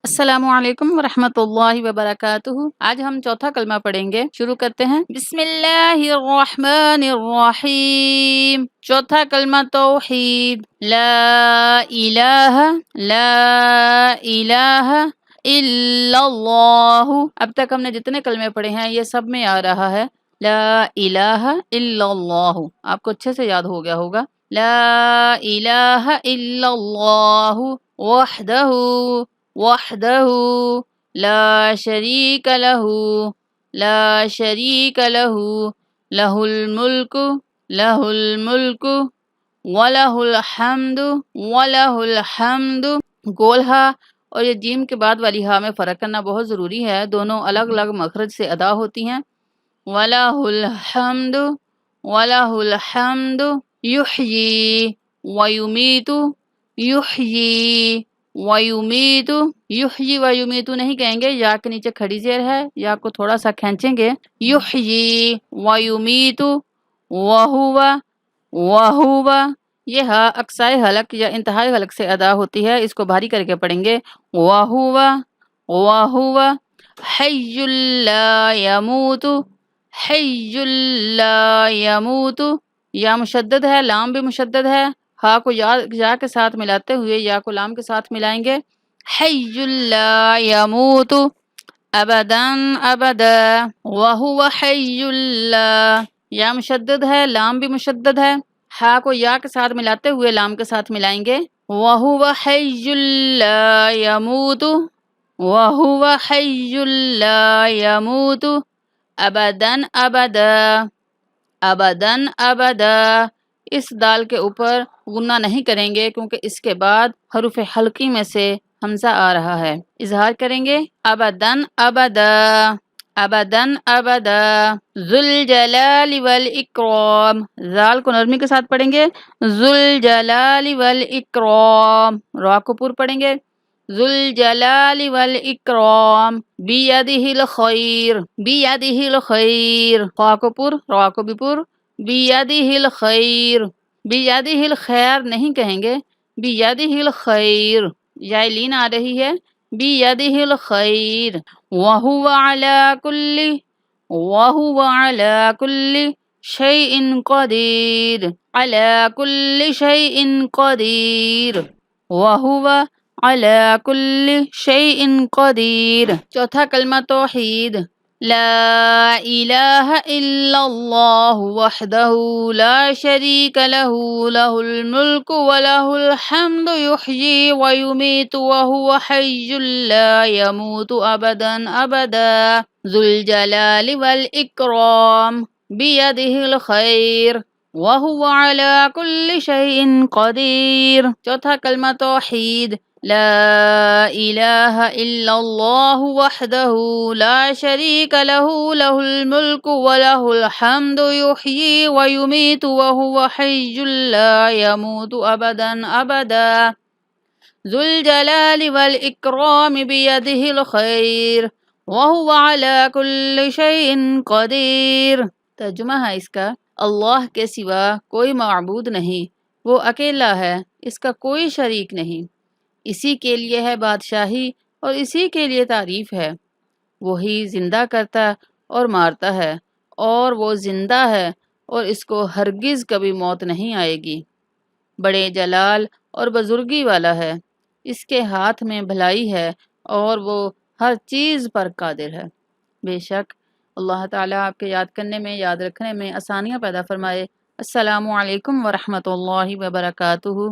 السلام علیکم ورحمۃ اللہ وبرکاتہ۔ آج ہم چوتھا کلمہ پڑھیں گے، شروع کرتے ہیں۔ بسم اللہ الرحمن الرحیم۔ چوتھا کلمہ توحید۔ لا الہ الا اللہ۔ اب تک ہم نے جتنے کلمے پڑھے ہیں یہ سب میں آ رہا ہے لا الہ الا اللہ، آپ کو اچھے سے یاد ہو گیا ہوگا۔ لا الہ الا اللہ وحدہ لا شریک لہ لہ الملک وَلَهُ الحمد۔ گول ہا اور یہ جیم کے بعد والی ہا میں فرق کرنا بہت ضروری ہے، دونوں الگ الگ مخرج سے ادا ہوتی ہیں۔ وَلَهُ الحمد یحیی ویمیتو نہیں کہیں گے، یا کے نیچے کھڑی زیر ہے، یا کو تھوڑا سا کھینچیں گے۔ یحیی ویمیتو وہو یہ ہا اقصائے حلق یا انتہائی حلق سے ادا ہوتی ہے، اس کو بھاری کر کے پڑھیں گے۔ وہو حی لا یموت یا مشدد ہے، لام بھی مشدد ہے، ہا کو یا کے ساتھ ملاتے ہوئے یا کو لام کے ساتھ ملائیں گے۔ حی لا یموت ابدا وہو حی لا، یا مشدد ہے، لام بھی مشدد ہے، ہا کو یا کے ساتھ ملاتے ہوئے لام کے ساتھ ملائیں گے۔ وہو حی لا یموت ابدا اس دال کے اوپر غنہ نہیں کریں گے کیونکہ اس کے بعد حروف حلقی میں سے حمزہ آ رہا ہے، اظہار کریں گے ابدا ذوالجلال والاکرام، زال کو نرمی کے ساتھ پڑھیں گے، ذوالجلال والاکرام، را کو پر پڑھیں گے، ذوالجلال والاکرام بیدہ الخیر، خا کو پر، را کو بھی پر، بیدہ الخیر نہیں کہیں گے، بیدہ الخیر، یا لین آ رہی ہے، بیدہ الخیر، وہو علی کل شیء قدیر، وہو علی کل شیء قدیر۔ چوتھا کلمہ توحید۔ لا الہ الا اللہ وحدہ لا شریک لہ لہ الملک ولہ الحمد یحیی ویمیت وہو حی لا یموت ابدا ذوالجلال والاکرام بیدہ الخیر وہو علی کل شیء قدیر۔ چوتھا کلمہ توحید۔ لا الہ الا اللہ وحدہ لا شریک لہ لہ الملک ولہ الحمد یحیی ویمیت وہو حی لا یموت ابدا ذوالجلال والاکرام بیدہ الخیر وہو علی کل شیء قدیر۔ ترجمہ ہے اس کا، اللہ کے سوا کوئی معبود نہیں، وہ اکیلا ہے، اس کا کوئی شریک نہیں، اسی کے لیے ہے بادشاہی اور اسی کے لیے تعریف ہے، وہی زندہ کرتا اور مارتا ہے، اور وہ زندہ ہے اور اس کو ہرگز کبھی موت نہیں آئے گی، بڑے جلال اور بزرگی والا ہے، اس کے ہاتھ میں بھلائی ہے اور وہ ہر چیز پر قادر ہے۔ بے شک اللہ تعالیٰ آپ کے یاد کرنے میں، یاد رکھنے میں آسانیاں پیدا فرمائے۔ السلام علیکم ورحمۃ اللہ وبرکاتہ۔